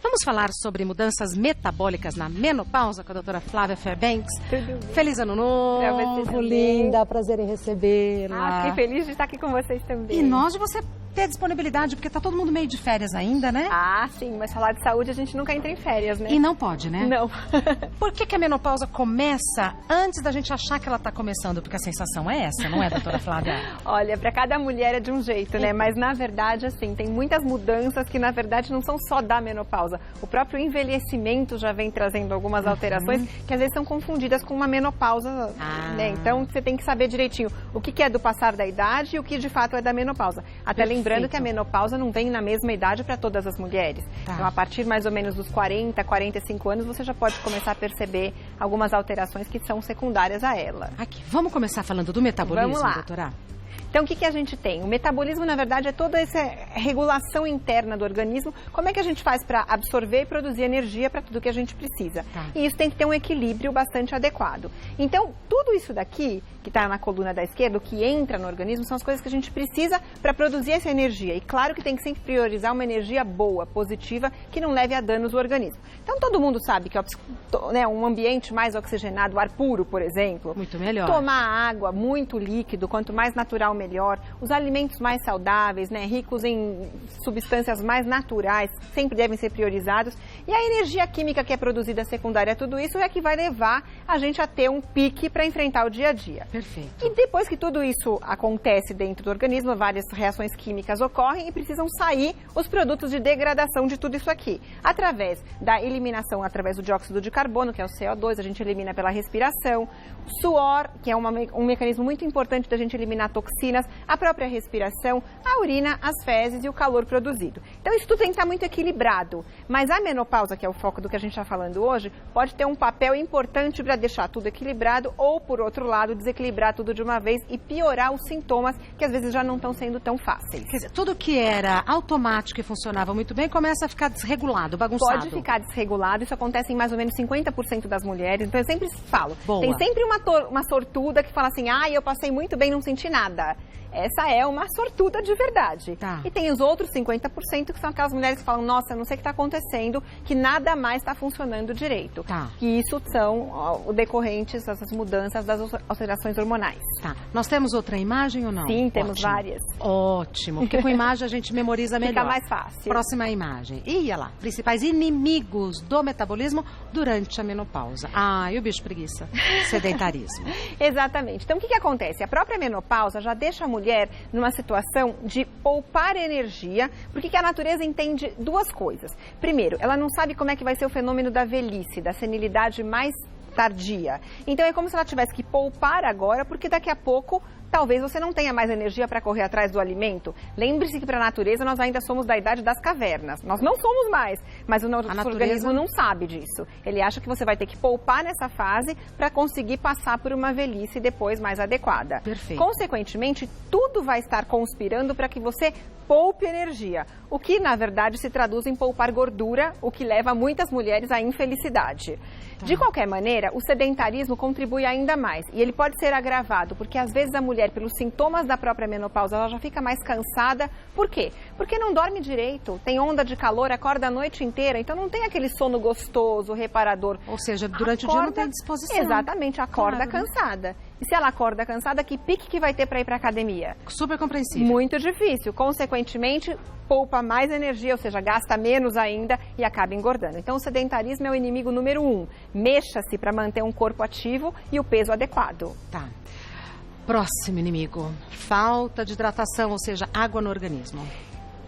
Vamos falar sobre mudanças metabólicas na menopausa com a doutora Flávia Fairbanks. Tudo bem. Feliz ano novo, linda, prazer em recebê-la. Fiquei feliz de estar aqui com vocês também. E nós de você ter disponibilidade, porque tá todo mundo meio de férias ainda, né? Sim, mas falar de saúde a gente nunca entra em férias, né? E não pode, né? Não. Por que a menopausa começa antes da gente achar que ela tá começando? Porque a sensação é essa, não é, doutora Flávia? Olha, pra cada mulher é de um jeito, né? Mas na verdade, assim, tem muitas mudanças que na verdade não são só da menopausa. O próprio envelhecimento já vem trazendo algumas alterações que às vezes são confundidas com uma menopausa, né? Então você tem que saber direitinho o que é do passar da idade e o que de fato é da menopausa. Até lembrando que a menopausa não vem na mesma idade para todas as mulheres. Então, a partir mais ou menos dos 40, 45 anos, você já pode começar a perceber algumas alterações que são secundárias a ela. Aqui, vamos começar falando do metabolismo, Vamos lá. doutora? Então, o que a gente tem? O metabolismo, na verdade, é toda essa regulação interna do organismo. Como é que a gente faz para absorver e produzir energia para tudo que a gente precisa? E isso tem que ter um equilíbrio bastante adequado. Então, tudo isso daqui, que está na coluna da esquerda, o que entra no organismo, são as coisas que a gente precisa para produzir essa energia. E claro que tem que sempre priorizar uma energia boa, positiva, que não leve a danos o organismo. Então, todo mundo sabe que um ambiente mais oxigenado, ar puro, por exemplo. Muito melhor. Tomar água, muito líquido, quanto mais natural, melhor. Os alimentos mais saudáveis, né, ricos em substâncias mais naturais, sempre devem ser priorizados. E a energia química que é produzida secundária a tudo isso é que vai levar a gente a ter um pique para enfrentar o dia a dia. Perfeito. E depois que tudo isso acontece dentro do organismo, várias reações químicas ocorrem e precisam sair os produtos de degradação de tudo isso aqui. Através da eliminação, através do dióxido de carbono, que é o CO2, a gente elimina pela respiração. Suor, que é um mecanismo muito importante da gente eliminar toxinas, a própria respiração, a urina, as fezes e o calor produzido. Então isso tudo tem que estar muito equilibrado. Mas a menopausa, que é o foco do que a gente está falando hoje, pode ter um papel importante para deixar tudo equilibrado ou, por outro lado, desequilibrar tudo de uma vez e piorar os sintomas que às vezes já não estão sendo tão fáceis. Quer dizer, tudo que era automático e funcionava muito bem começa a ficar desregulado, bagunçado. Pode ficar desregulado, isso acontece em mais ou menos 50% das mulheres. Então eu sempre falo, Boa. Tem sempre uma sortuda que fala assim, eu passei muito bem, não senti nada. Essa é uma sortuda de verdade. E tem os outros 50% que são aquelas mulheres que falam, nossa, eu não sei o que está acontecendo, que nada mais está funcionando direito. Que isso são decorrentes dessas mudanças das alterações hormonais. Nós temos outra imagem ou não? Sim, temos várias. Ótimo, porque com imagem a gente memoriza melhor. Fica mais fácil. Próxima imagem. Olha lá, principais inimigos do metabolismo durante a menopausa. E o bicho preguiça, sedentarismo. Exatamente. Então, o que acontece? A própria menopausa já deixa a mulher numa situação de poupar energia, porque a natureza entende duas coisas. Primeiro, ela não sabe como é que vai ser o fenômeno da velhice, da senilidade mais tardia. Então é como se ela tivesse que poupar agora, porque daqui a pouco talvez você não tenha mais energia para correr atrás do alimento. Lembre-se que para a natureza nós ainda somos da idade das cavernas. Nós não somos mais, mas o nosso organismo não sabe disso. Ele acha que você vai ter que poupar nessa fase para conseguir passar por uma velhice depois mais adequada. Perfeito. Consequentemente, tudo vai estar conspirando para que você poupe energia, o que na verdade se traduz em poupar gordura, o que leva muitas mulheres à infelicidade. De qualquer maneira, o sedentarismo contribui ainda mais e ele pode ser agravado, porque às vezes a mulher, pelos sintomas da própria menopausa, ela já fica mais cansada. Por quê? Porque não dorme direito, tem onda de calor, acorda a noite inteira, então não tem aquele sono gostoso, reparador. Ou seja, durante o dia não tem disposição. Exatamente, acorda cansada. E se ela acorda cansada, que pique que vai ter para ir para a academia? Super compreensível. Muito difícil. Consequentemente, poupa mais energia, ou seja, gasta menos ainda e acaba engordando. Então, o sedentarismo é o inimigo número 1. Mexa-se para manter um corpo ativo e o peso adequado. Próximo inimigo, falta de hidratação, ou seja, água no organismo.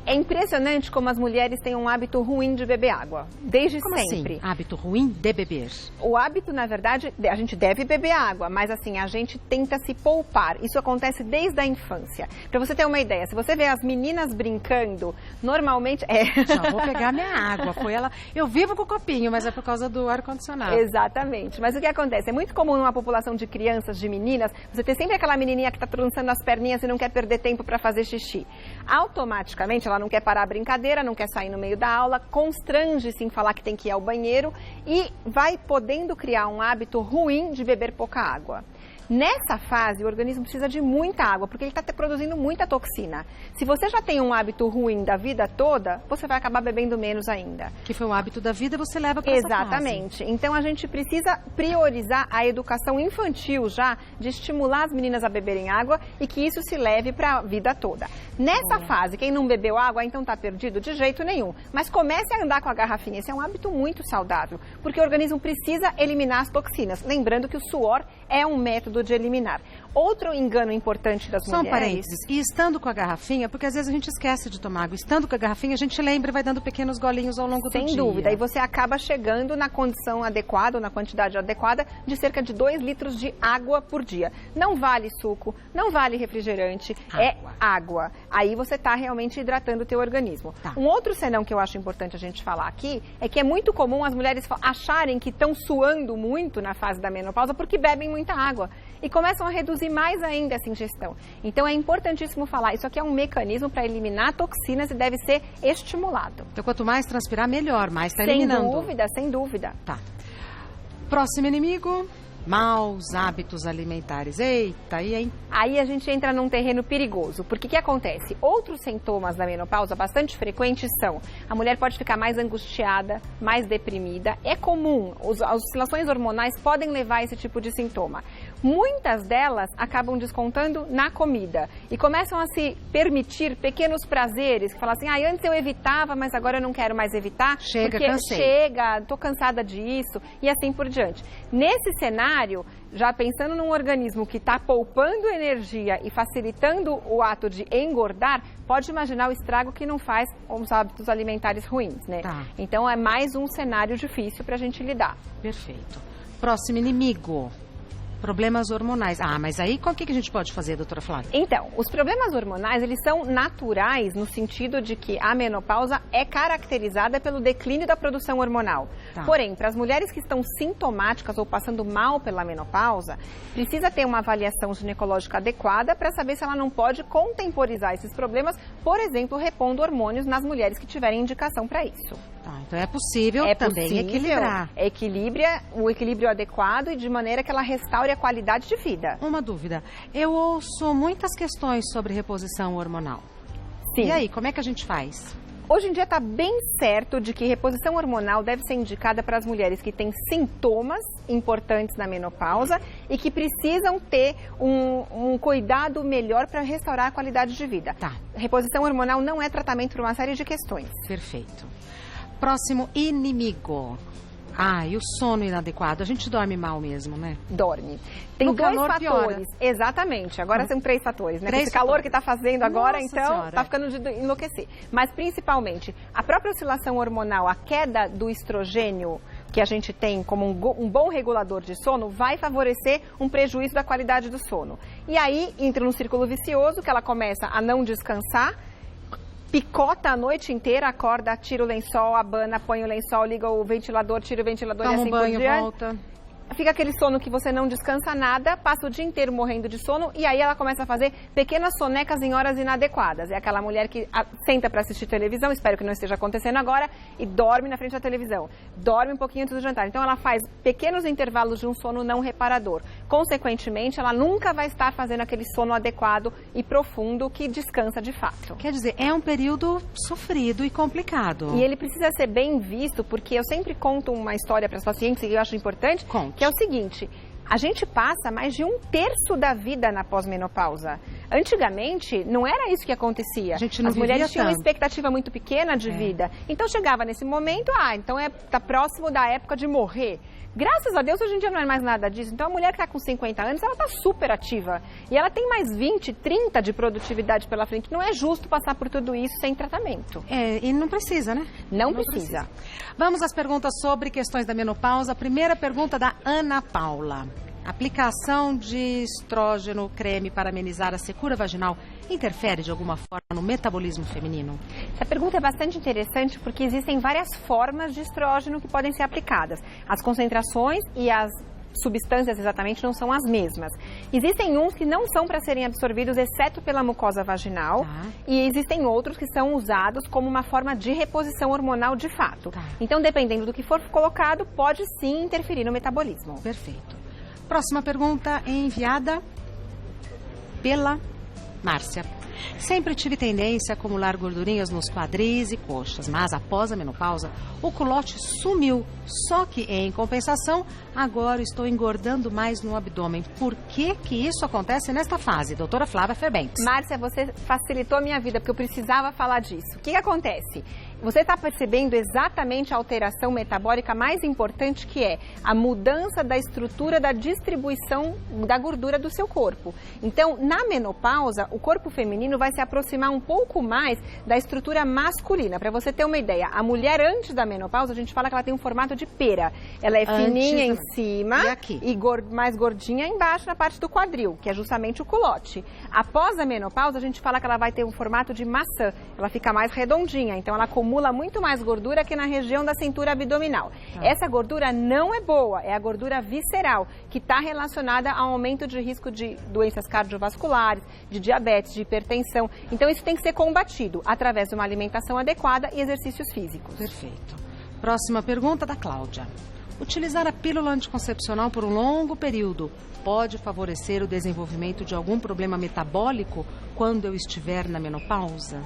É impressionante como as mulheres têm um hábito ruim de beber água, desde sempre. Assim, hábito ruim de beber? O hábito, na verdade, a gente deve beber água, mas assim, a gente tenta se poupar. Isso acontece desde a infância. Para você ter uma ideia, se você vê as meninas brincando, normalmente... Já vou pegar minha água, foi ela... Eu vivo com o copinho, mas é por causa do ar-condicionado. Exatamente, mas o que acontece? É muito comum numa população de crianças, de meninas, você ter sempre aquela menininha que está trançando as perninhas e não quer perder tempo para fazer xixi. Automaticamente, ela não quer parar a brincadeira, não quer sair no meio da aula, constrange-se em falar que tem que ir ao banheiro e vai podendo criar um hábito ruim de beber pouca água. Nessa fase, o organismo precisa de muita água, porque ele está produzindo muita toxina. Se você já tem um hábito ruim da vida toda, você vai acabar bebendo menos ainda. Que foi um hábito da vida, você leva para essa fase. Exatamente. Então, a gente precisa priorizar a educação infantil já, de estimular as meninas a beberem água e que isso se leve para a vida toda. Nessa fase, quem não bebeu água, então está perdido? De jeito nenhum. Mas comece a andar com a garrafinha. Esse é um hábito muito saudável, porque o organismo precisa eliminar as toxinas. Lembrando que o suor é um método de eliminar. Outro engano importante das mulheres... Só um parênteses. E estando com a garrafinha, porque às vezes a gente esquece de tomar água. Estando com a garrafinha, a gente lembra e vai dando pequenos golinhos ao longo do dia. Sem dúvida. E você acaba chegando na condição adequada, na quantidade adequada, de cerca de 2 litros de água por dia. Não vale suco, não vale refrigerante, é água. Aí você está realmente hidratando o teu organismo. Tá. Um outro senão que eu acho importante a gente falar aqui é que é muito comum as mulheres acharem que estão suando muito na fase da menopausa porque bebem muita água e começam a reduzir mais ainda essa ingestão. Então é importantíssimo falar, isso aqui é um mecanismo para eliminar toxinas e deve ser estimulado. Então quanto mais transpirar, melhor, mais está eliminando. Sem dúvida, sem dúvida. Tá. Próximo inimigo, maus hábitos alimentares. Eita, aí, hein? Aí a gente entra num terreno perigoso, porque o que acontece? Outros sintomas da menopausa bastante frequentes são: a mulher pode ficar mais angustiada, mais deprimida. É comum, as oscilações hormonais podem levar a esse tipo de sintoma. Muitas delas acabam descontando na comida e começam a se permitir pequenos prazeres, que falam assim, antes eu evitava, mas agora eu não quero mais evitar, porque tô cansada disso, e assim por diante. Nesse cenário, já pensando num organismo que está poupando energia e facilitando o ato de engordar, pode imaginar o estrago que não faz os hábitos alimentares ruins, né? Tá. Então é mais um cenário difícil para a gente lidar. Perfeito. Próximo inimigo. Problemas hormonais. Mas aí, o que a gente pode fazer, doutora Flávia? Então, os problemas hormonais, eles são naturais no sentido de que a menopausa é caracterizada pelo declínio da produção hormonal. Tá. Porém, para as mulheres que estão sintomáticas ou passando mal pela menopausa, precisa ter uma avaliação ginecológica adequada para saber se ela não pode contemporizar esses problemas, por exemplo, repondo hormônios nas mulheres que tiverem indicação para isso. Tá, então é possível também equilibrar. O equilíbrio adequado e de maneira que ela restaure a qualidade de vida. Uma dúvida. Eu ouço muitas questões sobre reposição hormonal. Sim. E aí, como é que a gente faz? Hoje em dia está bem certo de que reposição hormonal deve ser indicada para as mulheres que têm sintomas importantes na menopausa e que precisam ter um cuidado melhor para restaurar a qualidade de vida. Tá. Reposição hormonal não é tratamento para uma série de questões. Perfeito. Próximo inimigo. E o sono inadequado. A gente dorme mal mesmo, né? Dorme. Tem 2 fatores. Piora. Exatamente. Agora são 3 fatores, né? Esse calor que está fazendo agora, então, está ficando de enlouquecer. Mas, principalmente, a própria oscilação hormonal, a queda do estrogênio que a gente tem como um bom regulador de sono, vai favorecer um prejuízo da qualidade do sono. E aí, entra num círculo vicioso, que ela começa a não descansar, picota a noite inteira, acorda, tira o lençol, abana, põe o lençol, liga o ventilador, tira o ventilador e assim por diante. Volta. Fica aquele sono que você não descansa nada, passa o dia inteiro morrendo de sono e aí ela começa a fazer pequenas sonecas em horas inadequadas. É aquela mulher que senta para assistir televisão, espero que não esteja acontecendo agora, e dorme na frente da televisão. Dorme um pouquinho antes do jantar. Então ela faz pequenos intervalos de um sono não reparador. Consequentemente, ela nunca vai estar fazendo aquele sono adequado e profundo que descansa de fato. Quer dizer, é um período sofrido e complicado. E ele precisa ser bem visto, porque eu sempre conto uma história para as pacientes e eu acho importante. Conte. Que é o seguinte, a gente passa mais de 1/3 da vida na pós-menopausa. Antigamente, não era isso que acontecia. A gente não As mulheres vivia tinham uma tanto. expectativa muito pequena de vida. Então, chegava nesse momento, então tá próximo da época de morrer. Graças a Deus, hoje em dia não é mais nada disso. Então, a mulher que está com 50 anos, ela está super ativa. E ela tem mais 20, 30 de produtividade pela frente. Não é justo passar por tudo isso sem tratamento. E não precisa, né? Não precisa. Vamos às perguntas sobre questões da menopausa. A primeira pergunta da Ana Paula. Aplicação de estrógeno creme para amenizar a secura vaginal interfere de alguma forma no metabolismo feminino? Essa pergunta é bastante interessante porque existem várias formas de estrógeno que podem ser aplicadas. As concentrações e as substâncias exatamente não são as mesmas. Existem uns que não são para serem absorvidos, exceto pela mucosa vaginal, e existem outros que são usados como uma forma de reposição hormonal de fato. Então, dependendo do que for colocado, pode sim interferir no metabolismo. Perfeito. Próxima pergunta enviada pela Márcia. Sempre tive tendência a acumular gordurinhas nos quadris e coxas, mas após a menopausa, o culote sumiu. Só que, em compensação, agora estou engordando mais no abdômen. Por que que isso acontece nesta fase? Doutora Flávia Fairbanks. Márcia, você facilitou a minha vida, porque eu precisava falar disso. O que acontece? Você está percebendo exatamente a alteração metabólica mais importante, que é a mudança da estrutura da distribuição da gordura do seu corpo. Então, na menopausa, o corpo feminino vai se aproximar um pouco mais da estrutura masculina. Para você ter uma ideia, a mulher antes da menopausa, a gente fala que ela tem um formato de pera. Ela é fininha em cima e mais gordinha embaixo na parte do quadril, que é justamente o culote. Após a menopausa, a gente fala que ela vai ter um formato de maçã. Ela fica mais redondinha, então ela acumula muito mais gordura que na região da cintura abdominal. Essa gordura não é boa, é a gordura visceral, que está relacionada ao aumento de risco de doenças cardiovasculares, de diabetes, de hipertensão. Então isso tem que ser combatido através de uma alimentação adequada e exercícios físicos. Perfeito. Próxima pergunta da Cláudia. Utilizar a pílula anticoncepcional por um longo período pode favorecer o desenvolvimento de algum problema metabólico quando eu estiver na menopausa?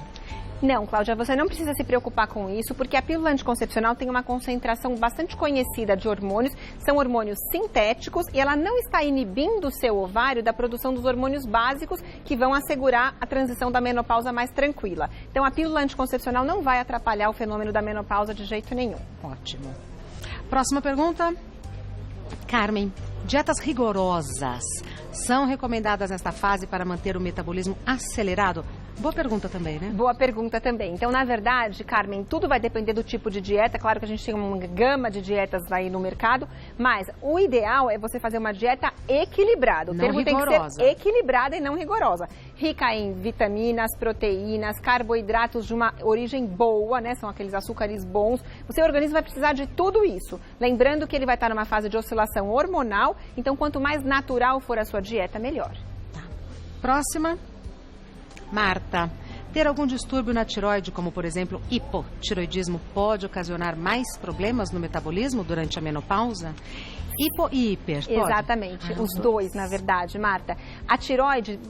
Não, Cláudia, você não precisa se preocupar com isso, porque a pílula anticoncepcional tem uma concentração bastante conhecida de hormônios, são hormônios sintéticos, e ela não está inibindo o seu ovário da produção dos hormônios básicos que vão assegurar a transição da menopausa mais tranquila. Então, a pílula anticoncepcional não vai atrapalhar o fenômeno da menopausa de jeito nenhum. Ótimo. Próxima pergunta. Carmen, dietas rigorosas são recomendadas nesta fase para manter o metabolismo acelerado? Boa pergunta também, né? Boa pergunta também. Então, na verdade, Carmen, tudo vai depender do tipo de dieta. Claro que a gente tem uma gama de dietas aí no mercado, mas o ideal é você fazer uma dieta equilibrada. O termo tem que ser equilibrada e não rigorosa. Rica em vitaminas, proteínas, carboidratos de uma origem boa, né? São aqueles açúcares bons. O seu organismo vai precisar de tudo isso. Lembrando que ele vai estar numa fase de oscilação hormonal, então quanto mais natural for a sua dieta, melhor. Tá. Próxima. Marta, ter algum distúrbio na tireoide, como por exemplo hipotireoidismo, pode ocasionar mais problemas no metabolismo durante a menopausa? Hipo e hiper, pode? Exatamente, os dois, na verdade, Marta. A tireoide,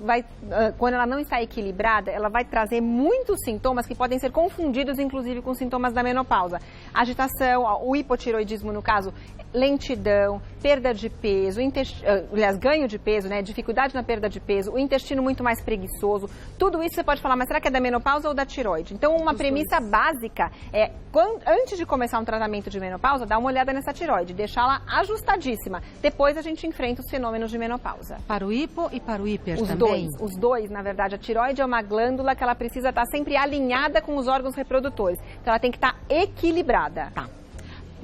quando ela não está equilibrada, ela vai trazer muitos sintomas que podem ser confundidos, inclusive, com sintomas da menopausa. Agitação, o hipotireoidismo, no caso, lentidão, perda de peso, aliás, ganho de peso, né? Dificuldade na perda de peso, o intestino muito mais preguiçoso. Tudo isso você pode falar, mas será que é da menopausa ou da tireoide? Então, uma premissa básica é, antes de começar um tratamento de menopausa, dá uma olhada nessa tireoide, deixá-la ajustada. Depois a gente enfrenta os fenômenos de menopausa. Para o hipo e para o hiper também? Os dois, na verdade. A tireoide é uma glândula que ela precisa estar sempre alinhada com os órgãos reprodutores. Então ela tem que estar equilibrada. Tá.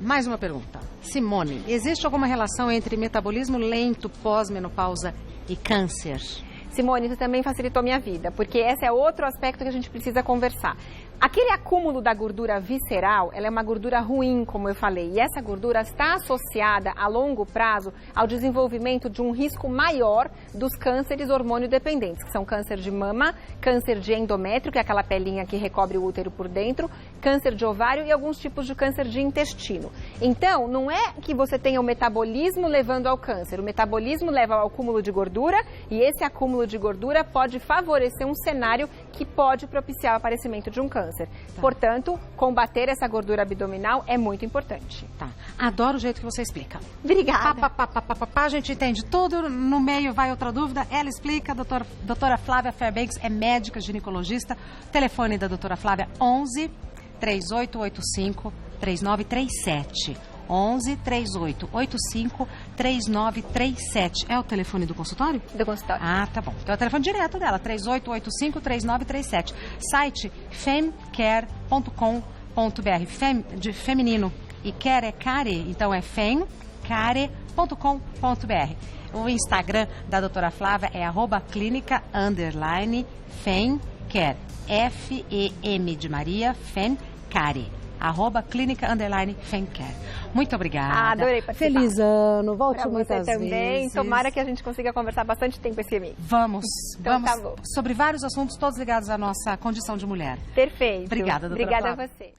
Mais uma pergunta. Simone, existe alguma relação entre metabolismo lento pós-menopausa e câncer? Simone, isso também facilitou minha vida, porque esse é outro aspecto que a gente precisa conversar. Aquele acúmulo da gordura visceral, ela é uma gordura ruim, como eu falei, e essa gordura está associada a longo prazo ao desenvolvimento de um risco maior dos cânceres hormônio-dependentes, que são câncer de mama, câncer de endométrio, que é aquela pelinha que recobre o útero por dentro, câncer de ovário e alguns tipos de câncer de intestino. Então, não é que você tenha o metabolismo levando ao câncer, o metabolismo leva ao acúmulo de gordura e esse acúmulo de gordura pode favorecer um cenário que pode propiciar o aparecimento de um câncer. Tá. Portanto, combater essa gordura abdominal é muito importante. Tá. Adoro o jeito que você explica. Obrigada. A gente entende tudo, no meio vai outra dúvida, ela explica, doutora Flávia Fairbanks é médica ginecologista, telefone da doutora Flávia 11 3885 3937. 11 3885 3937. É o telefone do consultório? Do consultório. Ah, tá bom. Então é o telefone direto dela, 3885 3937. Site femcare.com.br. Fem de feminino e care é care, então é femcare.com.br. O Instagram da doutora Flávia é @clínica_femcare. F-E-M de Maria, femcare. @clínica_femcare. Muito obrigada. Adorei participar. Feliz ano, volte pra muitas você também. vezes. Tomara que a gente consiga conversar bastante tempo esse mês. Vamos, então, vamos tá bom. sobre vários assuntos, todos ligados à nossa condição de mulher. Perfeito. Obrigada, doutora Obrigada Flávia. a você.